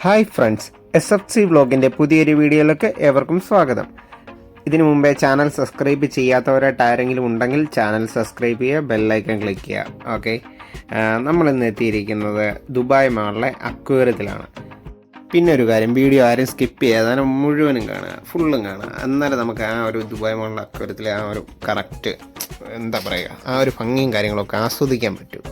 Hi friends, SFC വ്ലോഗിൻ്റെ പുതിയൊരു വീഡിയോയിലേക്ക് ഏവർക്കും സ്വാഗതം. ഇതിനു മുമ്പേ ചാനൽ സബ്സ്ക്രൈബ് ചെയ്യാത്തവരായിട്ട് ആരെങ്കിലും ഉണ്ടെങ്കിൽ ചാനൽ സബ്സ്ക്രൈബ് ചെയ്യുക, ബെല്ലൈക്കൺ ക്ലിക്ക് ചെയ്യുക. ഓക്കെ, നമ്മളിന്ന് എത്തിയിരിക്കുന്നത് ദുബായ് മാളിലെ അക്വേറിയത്തിലാണ്. പിന്നെ ഒരു കാര്യം, വീഡിയോ ആരും സ്കിപ്പ് ചെയ്യാതെ മുഴുവനും കാണുക, ഫുള്ളും കാണുക. എന്നാലും നമുക്ക് ആ ഒരു ദുബായ് മാളിലെ അക്വേറിയത്തിലെ ആ ഒരു കറക്റ്റ് എന്താ പറയുക, ആ ഒരു ഭംഗിയും കാര്യങ്ങളൊക്കെ ആസ്വദിക്കാൻ പറ്റും.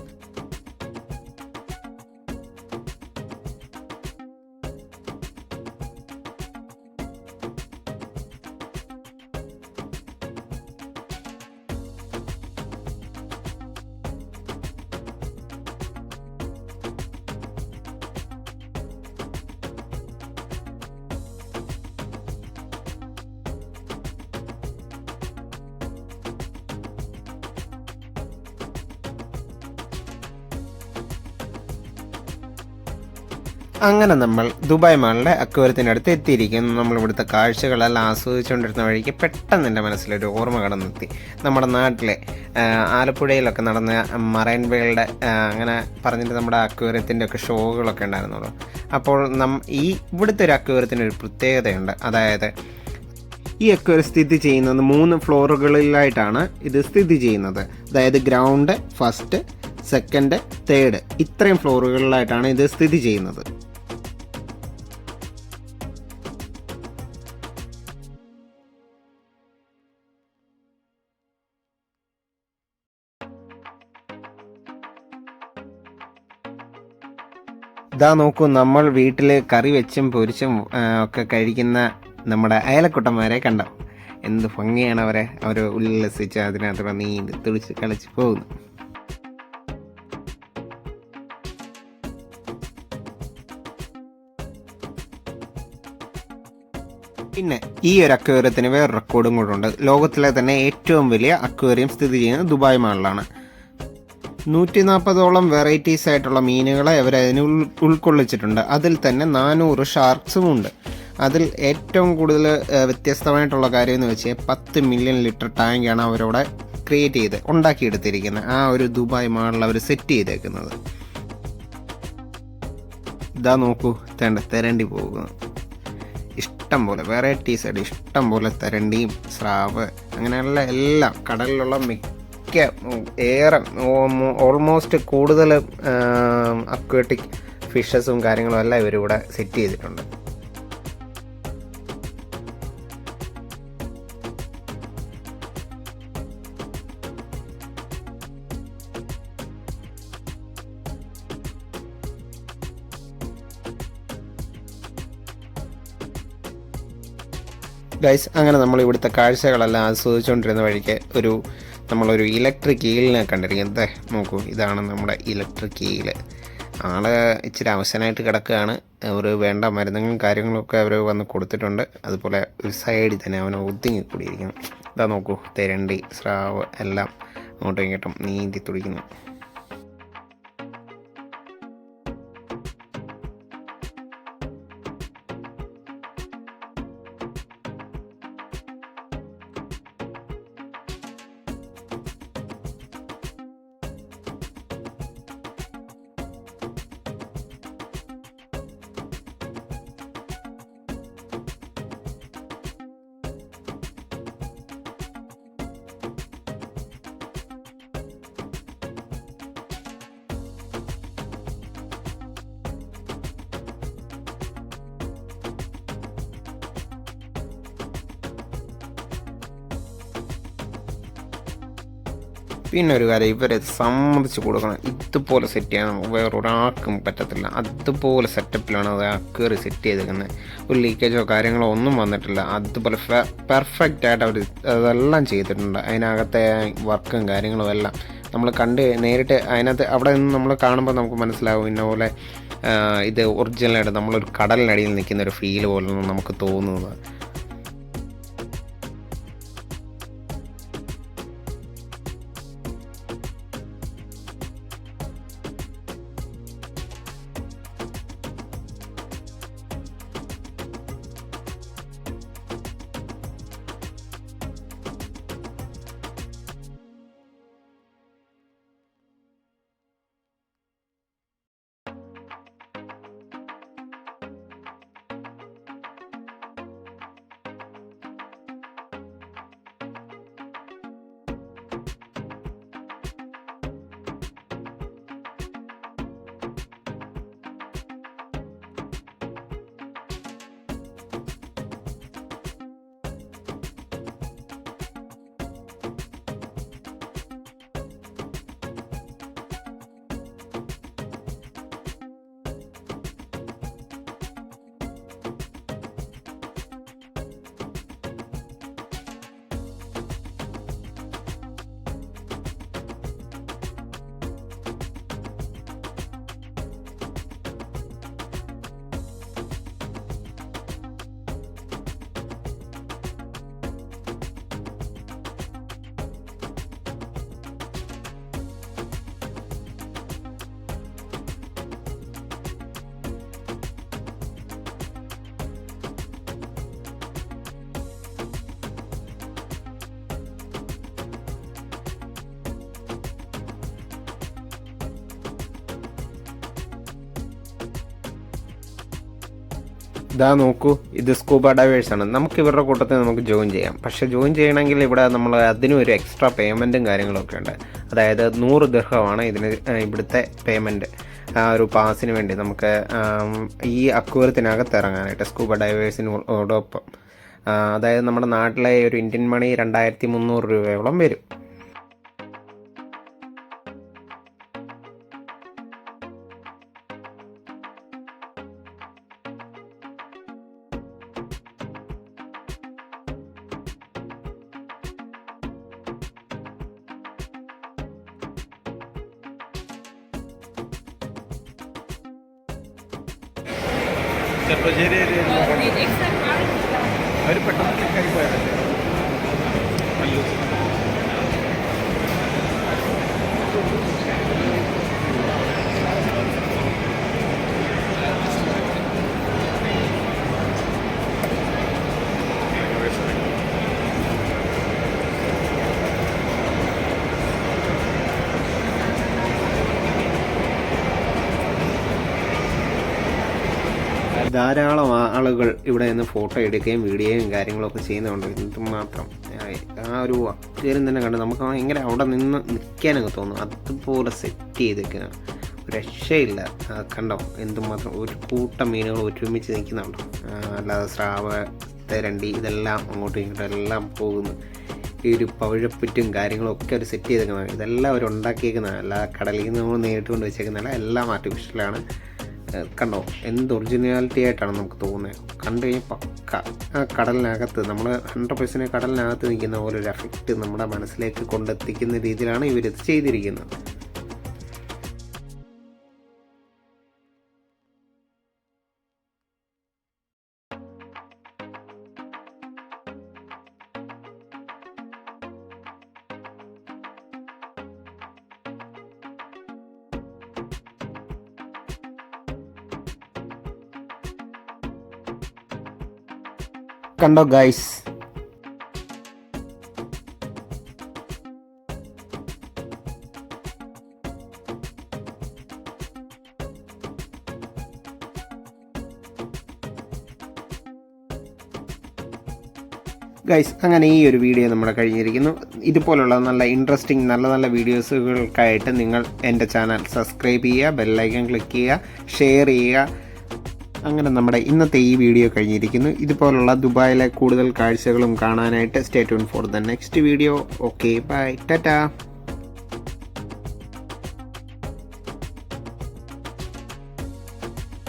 അങ്ങനെ നമ്മൾ ദുബായ് മാളിലെ അക്വേറിയത്തിനടുത്ത് എത്തിയിരിക്കുന്നു. നമ്മളിവിടുത്തെ കാഴ്ചകളെല്ലാം ആസ്വദിച്ചുകൊണ്ടിരുന്ന വഴിക്ക് പെട്ടെന്ന് എൻ്റെ മനസ്സിലൊരു ഓർമ്മ കടന്നെത്തി. നമ്മുടെ നാട്ടിലെ ആലപ്പുഴയിലൊക്കെ നടന്ന മറൈൻ വേൾഡ് അങ്ങനെ പറഞ്ഞിട്ട് നമ്മുടെ അക്വേറിയത്തിൻ്റെ ഒക്കെ ഷോകളൊക്കെ ഉണ്ടായിരുന്നുള്ളൂ. അപ്പോൾ ഇവിടുത്തെ ഒരു അക്വേറിയത്തിനൊരു പ്രത്യേകതയുണ്ട്. അതായത് ഈ അക്വേറിയം സ്ഥിതി ചെയ്യുന്നത് 3 ഫ്ലോറുകളിലായിട്ടാണ് ഇത് സ്ഥിതി ചെയ്യുന്നത്. അതായത് ഗ്രൗണ്ട്, ഫസ്റ്റ്, സെക്കൻഡ്, തേർഡ്, ഇത്രയും ഫ്ലോറുകളിലായിട്ടാണ് ഇത് സ്ഥിതി ചെയ്യുന്നത്. ഇതാ നോക്കൂ, നമ്മൾ വീട്ടിൽ കറി വെച്ചും പൊരിച്ചും ഒക്കെ കഴിക്കുന്ന നമ്മുടെ അയലക്കുട്ടന്മാരെ കണ്ടോ? എന്ത് ഭംഗിയാണ് അവർ ഉല്ലസിച്ച് അതിനകത്ത് നീന്തി തുളിച്ച് കളിച്ച് പോകുന്നു. പിന്നെ ഈ ഒരു അക്വേറിയത്തിന് വേറെ റെക്കോർഡും കൂടെ ഉണ്ട്. ലോകത്തിലെ തന്നെ ഏറ്റവും വലിയ അക്വേറിയം സ്ഥിതി ചെയ്യുന്നത് ദുബായ് മാളിലാണ്. 140ഓളം വെറൈറ്റീസ് ആയിട്ടുള്ള മീനുകളെ അവരതിന് ഉൾക്കൊള്ളിച്ചിട്ടുണ്ട്. അതിൽ തന്നെ 400 ഷാർക്സും ഉണ്ട്. അതിൽ ഏറ്റവും കൂടുതൽ വ്യത്യസ്തമായിട്ടുള്ള കാര്യം എന്ന് വെച്ചാൽ 10 മില്യൺ ലിറ്റർ ടാങ്കാണ് അവരവിടെ ഉണ്ടാക്കിയെടുത്തിരിക്കുന്നത്. ആ ഒരു ദുബായ് മാളിൽ അവർ സെറ്റ് ചെയ്തേക്കുന്നത്. ഇതാ നോക്കൂ, തെരണ്ടി പോകുന്നു. ഇഷ്ടം പോലെ വെറൈറ്റീസ് ആയിട്ട് ഇഷ്ടം പോലെ തെരണ്ടിയും സ്രാവ് അങ്ങനെയുള്ള എല്ലാം കടലിലുള്ള ഓൾമോസ്റ്റ് കൂടുതൽ അക്വാട്ടിക് ഫിഷസും കാര്യങ്ങളും എല്ലാം ഇവരിവിടെ സെറ്റ് ചെയ്തിട്ടുണ്ട്. ഗൈസ്, അങ്ങനെ നമ്മൾ ഇവിടുത്തെ കാഴ്ചകളെല്ലാം ആസ്വദിച്ചുകൊണ്ടിരുന്ന വഴിക്ക് നമ്മളൊരു ഇലക്ട്രിക് ഈലിനെ കണ്ടിരിക്കുന്നത്. നോക്കൂ, ഇതാണ് നമ്മുടെ ഇലക്ട്രിക് ഈല്. ആള് ഇച്ചിരി അവശനായിട്ട് കിടക്കുകയാണ്. അവർ വേണ്ട മരുന്നുകളും കാര്യങ്ങളൊക്കെ അവർ വന്ന് കൊടുത്തിട്ടുണ്ട്. അതുപോലെ ഒരു സൈഡിൽ തന്നെ അവൻ ഒതുങ്ങിക്കൂടിയിരിക്കുന്നു. ഇതാ നോക്കൂ, തെരണ്ടി, സ്രാവ് എല്ലാം അങ്ങോട്ടും ഇങ്ങോട്ടും നീന്തി തുടിക്കുന്നു. പിന്നെ ഒരു കാര്യം, ഇവരെ സമ്മതിച്ച് കൊടുക്കണം. ഇതുപോലെ സെറ്റ് ചെയ്യാൻ വേറൊരാൾക്കും പറ്റത്തില്ല. അതുപോലെ സെറ്റപ്പിലാണ് അത് അക്വേറിയം സെറ്റ് ചെയ്തേക്കുന്നത്. ഒരു ലീക്കേജോ കാര്യങ്ങളോ ഒന്നും വന്നിട്ടില്ല. അതുപോലെ പെർഫെക്റ്റ് ആയിട്ട് അവർ അതെല്ലാം ചെയ്തിട്ടുണ്ട്. അതിനകത്തെ വർക്കും കാര്യങ്ങളും എല്ലാം നമ്മൾ നേരിട്ട് അതിനകത്ത് അവിടെ നിന്ന് നമ്മൾ കാണുമ്പോൾ നമുക്ക് മനസ്സിലാവും. ഇന്നപോലെ ഇത് ഒറിജിനലായിട്ട് നമ്മളൊരു കടലിനടിയിൽ നിൽക്കുന്ന ഒരു ഫീൽ പോലൊന്നും നമുക്ക് തോന്നുന്നത്. ഇതാ നോക്കൂ, ഇത് സ്കൂബ ഡൈവേഴ്സാണ്. നമുക്ക് ഇവരുടെ കൂട്ടത്തിൽ നമുക്ക് ജോയിൻ ചെയ്യാം. പക്ഷേ ജോയിൻ ചെയ്യണമെങ്കിൽ ഇവിടെ നമ്മൾ അതിനും ഒരു എക്സ്ട്രാ പേയ്മെൻറ്റും കാര്യങ്ങളൊക്കെ ഉണ്ട്. അതായത് 100 ദിർഹമാണ് ഇതിന് ഇവിടുത്തെ പേയ്മെൻറ്റ്. ഒരു പാസിന് വേണ്ടി നമുക്ക് ഈ അക്വേറിയത്തിനകത്ത് ഇറങ്ങാനായിട്ട് സ്കൂബ ഡൈവേഴ്സിനോടൊപ്പം. അതായത് നമ്മുടെ നാട്ടിലെ ഒരു ഇന്ത്യൻ മണി 2300 രൂപയോളം വരും. ചെറുപ്പശ്ശേരി അവർ പെട്ടെന്ന് ക്ലിക്കായി പോയതല്ലേ. ധാരാളം ആളുകൾ ഇവിടെ നിന്ന് ഫോട്ടോ എടുക്കുകയും വീഡിയോയും കാര്യങ്ങളൊക്കെ ചെയ്യുന്നുണ്ട്. എന്തുമാത്രം ഒരു അക്വേറിയം തന്നെ കണ്ട് നമുക്ക് എങ്ങനെ അവിടെ നിന്ന് നിൽക്കാനൊക്കെ തോന്നും. അതുപോലെ സെറ്റ് ചെയ്തേക്കുന്ന രക്ഷയില്ല. കണ്ടോ എന്തുമാത്രം ഒരു കൂട്ടം മീനുകൾ ഒരുമിച്ച് നിൽക്കുന്നുണ്ടോ. അല്ലാതെ സ്രാവ്, തെരണ്ടി ഇതെല്ലാം അങ്ങോട്ടും ഇങ്ങോട്ടും എല്ലാം പോകുന്നു. ഈ ഒരു പവിഴപ്പുറ്റും കാര്യങ്ങളൊക്കെ അവർ സെറ്റ് ചെയ്തേക്കുന്നതാണ്. ഇതെല്ലാം അവർ ഉണ്ടാക്കിയേക്കുന്നതാണ്. അല്ല കടലിൽ നിന്ന് നമ്മൾ നേരിട്ട് കൊണ്ട് വെച്ചേക്കുന്നതല്ല, എല്ലാം ആർട്ടിഫിഷ്യലാണ്. കണ്ടോ എന്ത് ഒറിജിനാലിറ്റി ആയിട്ടാണ് നമുക്ക് തോന്നുന്നത്. കണ്ടു കഴിഞ്ഞാൽ പക്ക ആ കടലിനകത്ത് നമ്മൾ 100% കടലിനകത്ത് നിൽക്കുന്ന പോലെ ഒരു എഫക്റ്റ് നമ്മുടെ മനസ്സിലേക്ക് കൊണ്ടെത്തിക്കുന്ന രീതിയിലാണ് ഇവരിത് ചെയ്തിരിക്കുന്നത്. കണ്ടോ ഗൈസ്, അങ്ങനെ ഈ ഒരു വീഡിയോ നമ്മുടെ കഴിഞ്ഞിരിക്കുന്നു. ഇതുപോലുള്ള നല്ല ഇൻട്രസ്റ്റിംഗ് നല്ല വീഡിയോസുകൾക്കായിട്ട് നിങ്ങൾ എൻ്റെ ചാനൽ സബ്സ്ക്രൈബ് ചെയ്യുക, ബെല്ലൈക്കൺ ക്ലിക്ക് ചെയ്യുക, ഷെയർ ചെയ്യുക. അങ്ങനെ നമ്മുടെ ഇന്നത്തെ ഈ വീഡിയോ കഴിഞ്ഞിരിക്കുന്നു. ഇതുപോലുള്ള ദുബായിലെ കൂടുതൽ കാഴ്ചകളും കാണാനായിട്ട് stay tune for the next video. Okay, bye, Tata.